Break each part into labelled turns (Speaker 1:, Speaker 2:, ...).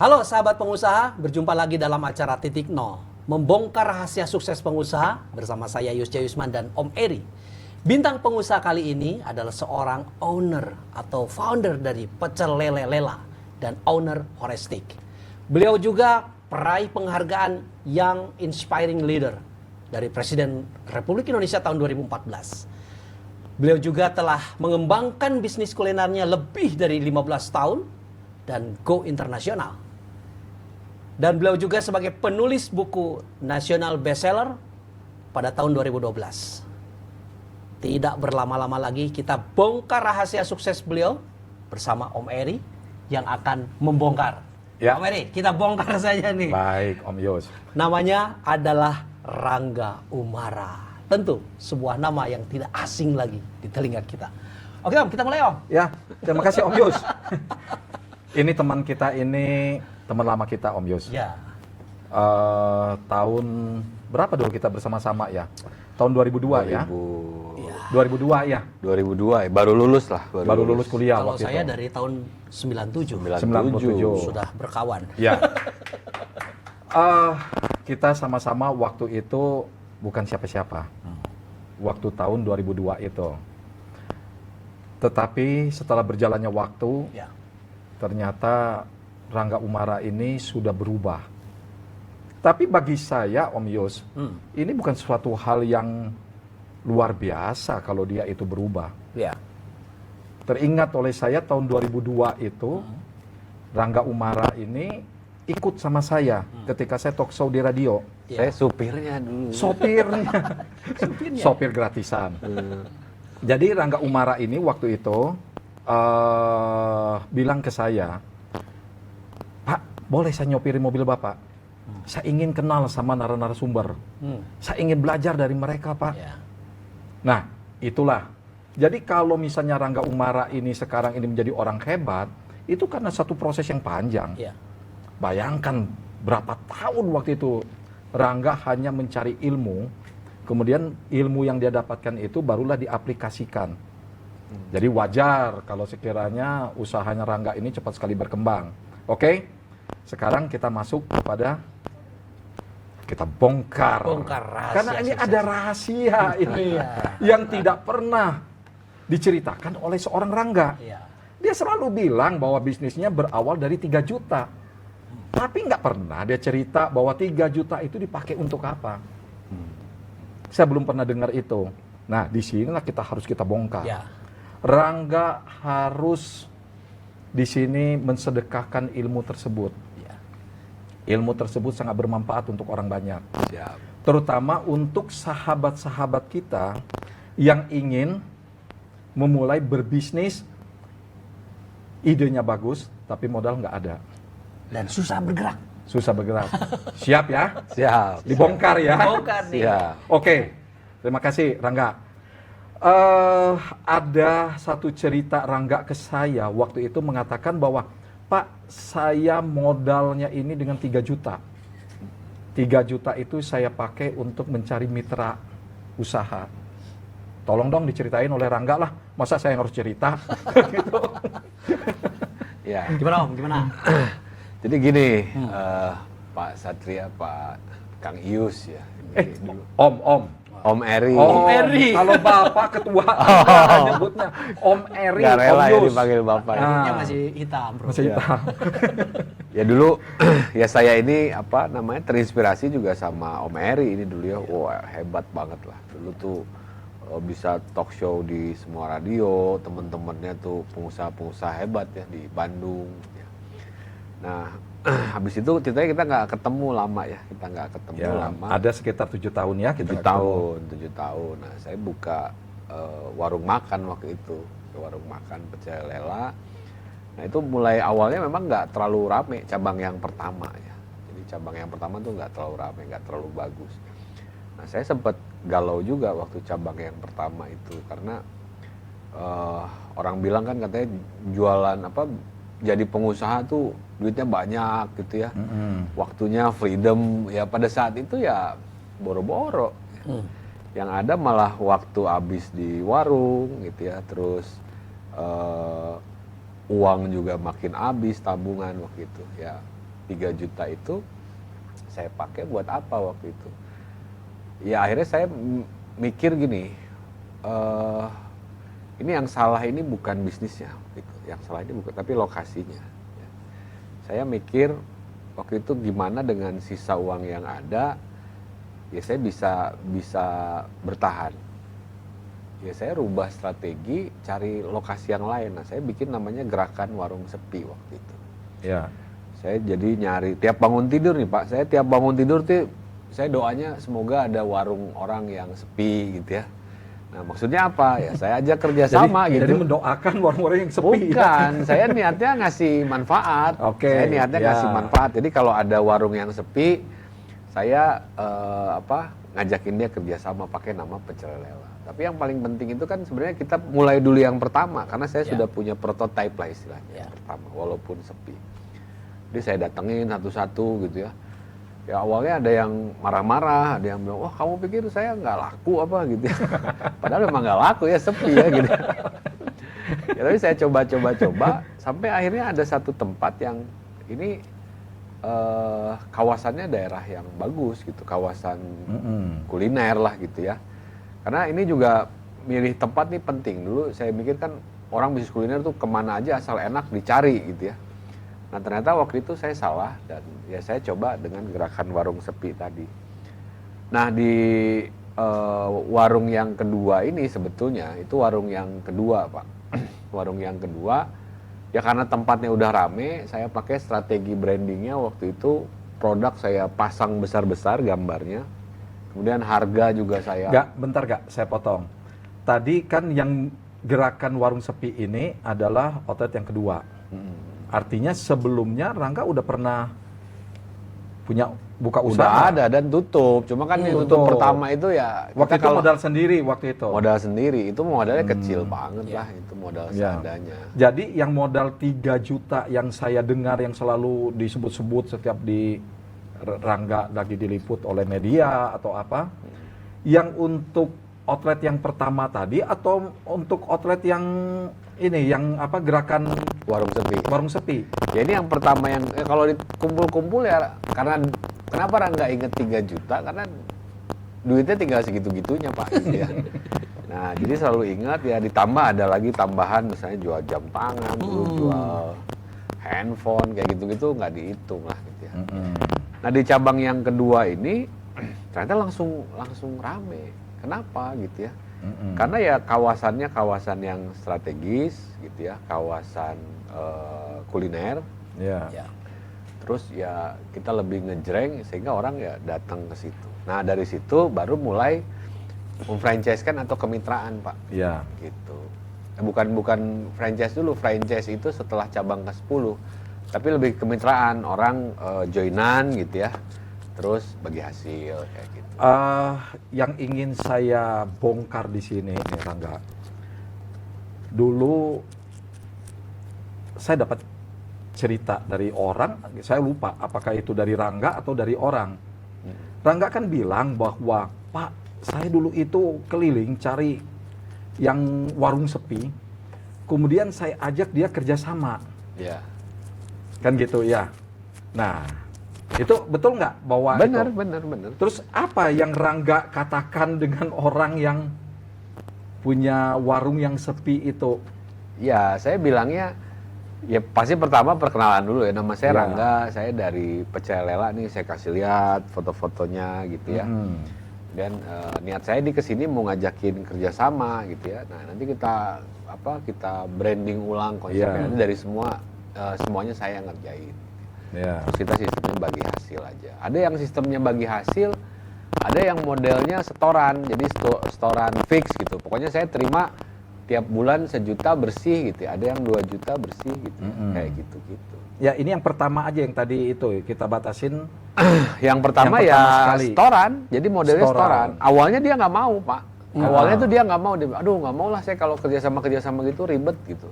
Speaker 1: Halo sahabat pengusaha, berjumpa lagi dalam acara Titik Nol. Membongkar rahasia sukses pengusaha bersama saya Yusja Yusman dan Om Eri. Bintang pengusaha kali ini adalah seorang owner atau founder dari Pecel Lele Lela dan owner Horestik. Beliau juga peraih penghargaan Young Inspiring Leader dari Presiden Republik Indonesia tahun 2014. Beliau juga telah mengembangkan bisnis kulinernya lebih dari 15 tahun dan go internasional. Dan beliau juga sebagai penulis buku nasional bestseller pada tahun 2012. Tidak berlama-lama lagi, kita bongkar rahasia sukses beliau bersama Om Eri yang akan membongkar.
Speaker 2: Ya.
Speaker 1: Om Eri, kita bongkar saja nih.
Speaker 2: Baik, Om Yus.
Speaker 1: Namanya adalah Rangga Umara. Tentu sebuah nama yang tidak asing lagi di telinga kita. Oke Om, kita mulai Om.
Speaker 2: Ya, terima kasih Om Yus. Ini teman kita ini, teman lama kita Om Yus.
Speaker 1: Ya.
Speaker 2: Tahun berapa dulu kita bersama-sama ya? Tahun 2002 ya? 2002 ya?
Speaker 3: 2002 ya, baru lulus lah.
Speaker 2: Baru lulus kuliah
Speaker 1: Kalau
Speaker 2: waktu
Speaker 1: saya
Speaker 2: itu.
Speaker 1: dari tahun 97.
Speaker 2: 97.
Speaker 1: Sudah berkawan.
Speaker 2: Ya. Kita sama-sama waktu itu bukan siapa-siapa. Waktu tahun 2002 itu. Tetapi setelah berjalannya waktu,
Speaker 1: Ya.
Speaker 2: ternyata Rangga Umara ini sudah berubah. Tapi bagi saya, Om Yus, ini bukan suatu hal yang luar biasa kalau dia itu berubah.
Speaker 1: Ya.
Speaker 2: Teringat oleh saya tahun 2002 itu, Rangga Umara ini ikut sama saya ketika saya talk show di radio.
Speaker 1: Ya.
Speaker 3: Saya supirnya dulu.
Speaker 2: Sopirnya, sopir gratisan. Jadi Rangga Umara ini waktu itu bilang ke saya, Pak, boleh saya nyopirin mobil Bapak? Saya ingin kenal sama narasumber. Saya ingin belajar dari mereka, Pak.
Speaker 1: Ya.
Speaker 2: Nah, itulah. Jadi kalau misalnya Rangga Umara ini sekarang ini menjadi orang hebat, itu karena satu proses yang panjang.
Speaker 1: Ya.
Speaker 2: Bayangkan berapa tahun waktu itu Rangga hanya mencari ilmu, kemudian ilmu yang dia dapatkan itu barulah diaplikasikan. Jadi wajar kalau sekiranya usahanya Rangga ini cepat sekali berkembang. Oke, sekarang kita masuk kepada kita bongkar.
Speaker 1: Bongkar rahasia
Speaker 2: Karena ini
Speaker 1: sukses.
Speaker 2: ada rahasia ini yang tidak pernah diceritakan oleh seorang Rangga.
Speaker 1: Ya.
Speaker 2: Dia selalu bilang bahwa bisnisnya berawal dari 3 juta. Tapi nggak pernah dia cerita bahwa 3 juta itu dipakai untuk apa. Saya belum pernah dengar itu. Nah, di sinilah kita bongkar.
Speaker 1: Ya.
Speaker 2: Rangga harus di sini mensedekahkan ilmu tersebut.
Speaker 1: Ya.
Speaker 2: Ilmu tersebut sangat bermanfaat untuk orang banyak.
Speaker 3: Siap.
Speaker 2: Terutama untuk sahabat-sahabat kita yang ingin memulai berbisnis, idenya bagus, tapi modal nggak ada.
Speaker 1: Dan susah bergerak.
Speaker 2: Susah bergerak. Siap ya?
Speaker 3: Siap.
Speaker 2: Dibongkar ya?
Speaker 1: Bongkar nih.
Speaker 3: Siap.
Speaker 2: Oke, terima kasih Rangga. Ada satu cerita Rangga ke saya waktu itu mengatakan bahwa Pak, saya modalnya ini dengan 3 juta. 3 juta itu saya pakai untuk mencari mitra usaha. Tolong dong diceritain oleh Rangga lah. Masa saya yang harus cerita? Gitu.
Speaker 3: Ya.
Speaker 1: Gimana Om? Gimana?
Speaker 3: Jadi gini, Pak Satria, Pak Kang Ius ya. Ini dulu.
Speaker 2: Om
Speaker 3: Eri.
Speaker 2: Oh,
Speaker 1: Eri.
Speaker 2: kalau Bapak ketua nyebutnya Om Eri,
Speaker 3: Gak rela
Speaker 2: Om
Speaker 3: ya
Speaker 2: Yus.
Speaker 3: dipanggil Bapak.
Speaker 2: Ah.
Speaker 1: Rambutnya masih hitam bro.
Speaker 2: Masih hitam.
Speaker 3: Ya dulu, ya saya ini apa namanya terinspirasi juga sama Om Eri ini dulu ya. Wah hebat banget lah. Dulu tuh bisa talk show di semua radio, temen-temennya tuh pengusaha-pengusaha hebat ya di Bandung. Ya. Nah, habis itu ceritanya kita nggak ketemu lama ya, kita nggak ketemu
Speaker 2: Ya,
Speaker 3: lama.
Speaker 2: ada sekitar 7 tahun ya kita
Speaker 3: 7 tahun, 7 tahun. Nah, saya buka warung makan waktu itu, warung makan Pecel Lela. Nah, itu mulai awalnya memang nggak terlalu rame cabang yang pertama ya. Jadi cabang yang pertama tuh nggak terlalu rame, nggak terlalu bagus. Nah, saya sempat galau juga waktu cabang yang pertama itu karena orang bilang kan katanya jualan apa jadi pengusaha tuh duitnya banyak gitu ya. Waktunya freedom ya pada saat itu ya boro-boro. Yang ada malah waktu habis di warung gitu ya. Terus uang juga makin habis tabungan waktu itu ya. 3 juta itu saya pakai buat apa waktu itu? Ya akhirnya saya mikir gini, ini yang salah ini bukan bisnisnya, gitu. Yang salah ini bukan, tapi lokasinya. Ya. Saya mikir waktu itu gimana dengan sisa uang yang ada, ya saya bisa bertahan. Ya saya rubah strategi, cari lokasi yang lain. Nah saya bikin namanya Gerakan Warung Sepi waktu itu.
Speaker 2: Ya.
Speaker 3: Saya jadi nyari, tiap bangun tidur nih Pak, saya tiap bangun tidur tuh, saya doanya semoga ada warung orang yang sepi gitu ya. Nah maksudnya apa? Ya saya ajak kerjasama gitu.
Speaker 2: Jadi mendoakan warung-warung yang sepi.
Speaker 3: Bukan, saya niatnya ngasih manfaat.
Speaker 2: Oke,
Speaker 3: Saya niatnya
Speaker 2: ya.
Speaker 3: ngasih manfaat. Jadi kalau ada warung yang sepi, saya ngajakin dia kerjasama pakai nama Pecel Lela. Tapi yang paling penting itu kan sebenarnya kita mulai dulu yang pertama, karena saya sudah punya prototipe lah istilahnya yang pertama, walaupun sepi. Jadi saya datengin satu-satu gitu ya. Ya awalnya ada yang marah-marah, ada yang bilang, wah kamu pikir saya nggak laku apa gitu ya. Padahal memang nggak laku ya, sepi ya gitu. Ya, tapi saya coba sampai akhirnya ada satu tempat yang ini kawasannya daerah yang bagus gitu, kawasan kuliner lah gitu ya. Karena ini juga milih tempat nih penting. Dulu saya mikir kan orang bisnis kuliner tuh kemana aja asal enak dicari gitu ya. Nah ternyata waktu itu saya salah dan ya saya coba dengan Gerakan Warung Sepi tadi. Nah di warung yang kedua ini sebetulnya itu warung yang kedua Pak. Warung yang kedua ya karena tempatnya udah rame, saya pakai strategi brandingnya waktu itu, produk saya pasang besar-besar gambarnya. Kemudian harga juga saya...
Speaker 2: Bentar saya potong. Tadi kan yang Gerakan Warung Sepi ini adalah outlet yang kedua. Artinya sebelumnya Rangga udah pernah punya buka usaha?
Speaker 3: Udah ada dan tutup. Cuma kan tutup pertama itu ya...
Speaker 2: Waktu itu modal sendiri waktu itu?
Speaker 3: Modal sendiri. Itu modalnya kecil banget lah. Itu modal seadanya.
Speaker 2: Jadi yang modal 3 juta yang saya dengar yang selalu disebut-sebut setiap di Rangga lagi diliput oleh media atau apa, yang untuk outlet yang pertama tadi atau untuk outlet yang ini yang apa Gerakan Warung Sepi?
Speaker 3: Ya ini yang pertama yang kalau dikumpul-kumpul ya karena kenapa Rangga inget 3 juta karena duitnya tinggal segitu-gitunya Pak gitu ya. Nah jadi selalu ingat ya, ditambah ada lagi tambahan misalnya jual jam tangan, jual handphone kayak gitu-gitu nggak dihitung lah gitu ya. Nah di cabang yang kedua ini ternyata langsung rame. Kenapa gitu ya? Karena ya kawasannya kawasan yang strategis gitu ya, kawasan kuliner. Terus ya kita lebih ngejreng sehingga orang ya datang ke situ. Nah dari situ baru mulai memfranchise-kan atau kemitraan Pak. Gitu. Bukan franchise dulu, franchise itu setelah cabang ke-10. Tapi lebih kemitraan, orang joinan gitu ya, terus bagi hasil kayak gitu.
Speaker 2: Yang ingin saya bongkar di sini, Rangga, dulu saya dapat cerita dari orang, saya lupa apakah itu dari Rangga atau dari orang. Rangga kan bilang bahwa, Pak, saya dulu itu keliling cari yang warung sepi, kemudian saya ajak dia kerjasama. Kan gitu ya. Nah, itu betul nggak bahwa
Speaker 3: benar.
Speaker 2: Terus apa yang Rangga katakan dengan orang yang punya warung yang sepi itu?
Speaker 3: Ya, saya bilangnya ya pasti pertama perkenalan dulu ya. Nama saya Rangga, saya dari Pecel Lela nih, saya kasih lihat foto-fotonya gitu ya. Dan niat saya di kesini mau ngajakin kerjasama gitu ya. Nah, nanti kita branding ulang konsepnya dari semuanya saya yang ngerjain. Terus kita sistemnya bagi hasil aja. Ada yang sistemnya bagi hasil, ada yang modelnya setoran, jadi setoran fix gitu. Pokoknya saya terima tiap bulan 1 juta bersih gitu. Ada yang 2 juta bersih gitu, kayak gitu.
Speaker 2: Ya ini yang pertama aja yang tadi itu kita batasin.
Speaker 3: Yang pertama ya setoran, jadi modelnya setoran. Awalnya dia nggak mau Pak. Awalnya tuh dia nggak mau, aduh nggak mau lah saya kalau kerjasama gitu ribet gitu.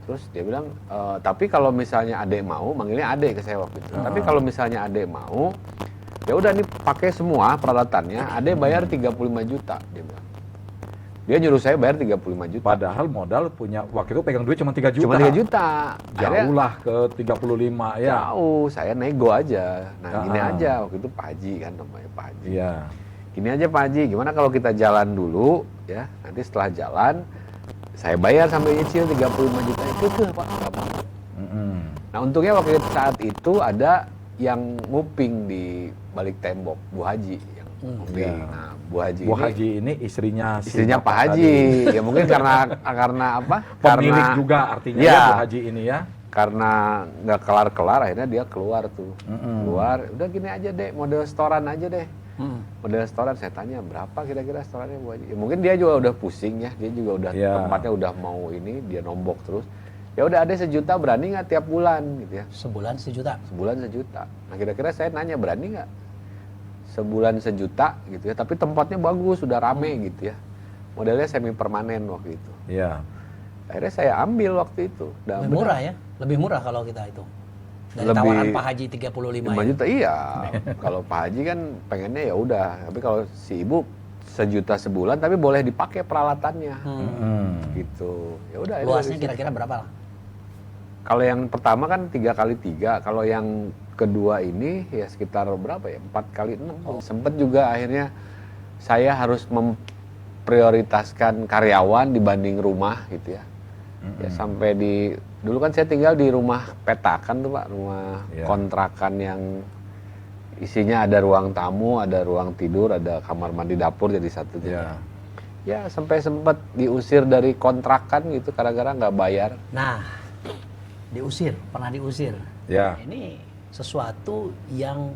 Speaker 3: Terus dia bilang, tapi kalau misalnya adek mau, manggilnya adek ke saya waktu itu. Tapi kalau misalnya adek mau, ya udah nih pakai semua peralatannya, adek bayar 35 juta, dia bilang. Dia nyuruh saya bayar 35 juta.
Speaker 2: Padahal modal punya waktu itu pegang duit cuma 3 juta.
Speaker 3: Cuma 3 juta.
Speaker 2: Jauh lah ke 35 ya.
Speaker 3: Jauh, saya nego aja. Nah, gini
Speaker 2: Ah.
Speaker 3: aja waktu itu Pak Haji kan namanya Pak Haji.
Speaker 2: Iya.
Speaker 3: Gini aja Pak Haji, gimana kalau kita jalan dulu ya. Nanti setelah jalan saya bayar sampai nyicil 35 juta itu ke Pak. Nggak apa-apa. Nah, untungnya waktu saat itu ada yang nguping di balik tembok, Bu Haji yang nguping.
Speaker 2: Iya.
Speaker 3: Nah, Bu Haji
Speaker 2: Bu
Speaker 3: ini
Speaker 2: Haji ini istrinya
Speaker 3: istrinya
Speaker 2: Bapak
Speaker 3: Pak Haji.
Speaker 2: tadi.
Speaker 3: Ya mungkin karena apa?
Speaker 2: Pemilik
Speaker 3: karena
Speaker 2: juga artinya
Speaker 3: Iya.
Speaker 2: ya Bu Haji ini ya.
Speaker 3: karena nggak kelar-kelar akhirnya dia keluar tuh. Keluar, udah gini aja deh, model setoran aja deh. Model setoran, saya tanya berapa kira-kira setorannya Bu Haji. Ya, mungkin dia juga udah pusing ya, dia juga udah
Speaker 2: Iya.
Speaker 3: tempatnya udah mau ini, dia nombok terus. Ya udah ada 1 juta, berani nggak tiap bulan gitu ya.
Speaker 1: Sebulan 1 juta.
Speaker 3: Sebulan 1 juta. Nah kira-kira saya nanya berani nggak? Sebulan 1 juta gitu ya, tapi tempatnya bagus, sudah rame gitu ya. Modelnya semi permanen waktu itu.
Speaker 2: Iya.
Speaker 3: Akhirnya saya ambil waktu itu. Dan
Speaker 1: Lebih murah ya? Lebih murah kalau kita itu. Dari
Speaker 3: Lebih-
Speaker 1: tawaran Pak Haji 35
Speaker 3: 5
Speaker 1: ya.
Speaker 3: juta iya. Kalau Pak Haji kan pengennya ya udah, tapi kalau si ibu 1 juta sebulan tapi boleh dipakai peralatannya. Gitu. Ya udah. akhirnya
Speaker 1: Luasnya
Speaker 3: dari situ.
Speaker 1: kira-kira berapa lah?
Speaker 3: Kalau yang pertama kan 3x3, kalau yang kedua ini ya sekitar berapa ya? 4x6. Sempet juga akhirnya saya harus memprioritaskan karyawan dibanding rumah gitu ya. Ya sampai dulu kan saya tinggal di rumah petakan tuh Pak, rumah
Speaker 2: Iya.
Speaker 3: kontrakan yang isinya ada ruang tamu, ada ruang tidur, ada kamar mandi dapur jadi satu.
Speaker 2: Iya.
Speaker 3: Ya sampai sempat diusir dari kontrakan gitu gara-gara nggak bayar.
Speaker 1: Nah, pernah diusir.
Speaker 2: Ya.
Speaker 1: Ini sesuatu yang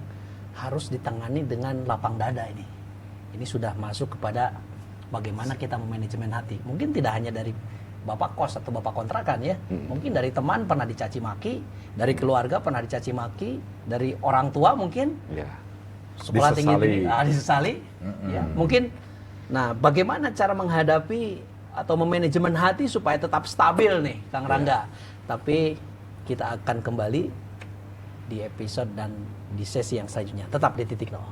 Speaker 1: harus ditangani dengan lapang dada ini. Ini sudah masuk kepada bagaimana kita memanajemen hati. Mungkin tidak hanya dari bapak kos atau bapak kontrakan ya. Mungkin dari teman pernah dicaci maki, dari keluarga pernah dicaci maki, dari orang tua mungkin
Speaker 3: Ya.
Speaker 1: sekolah tinggi
Speaker 2: Disesali.
Speaker 1: disesali. Ya, mungkin. Nah, bagaimana cara menghadapi atau memanajemen hati supaya tetap stabil nih, Kang Rangga. Tapi kita akan kembali di episode dan di sesi yang selanjutnya. Tetap di Titik Nol.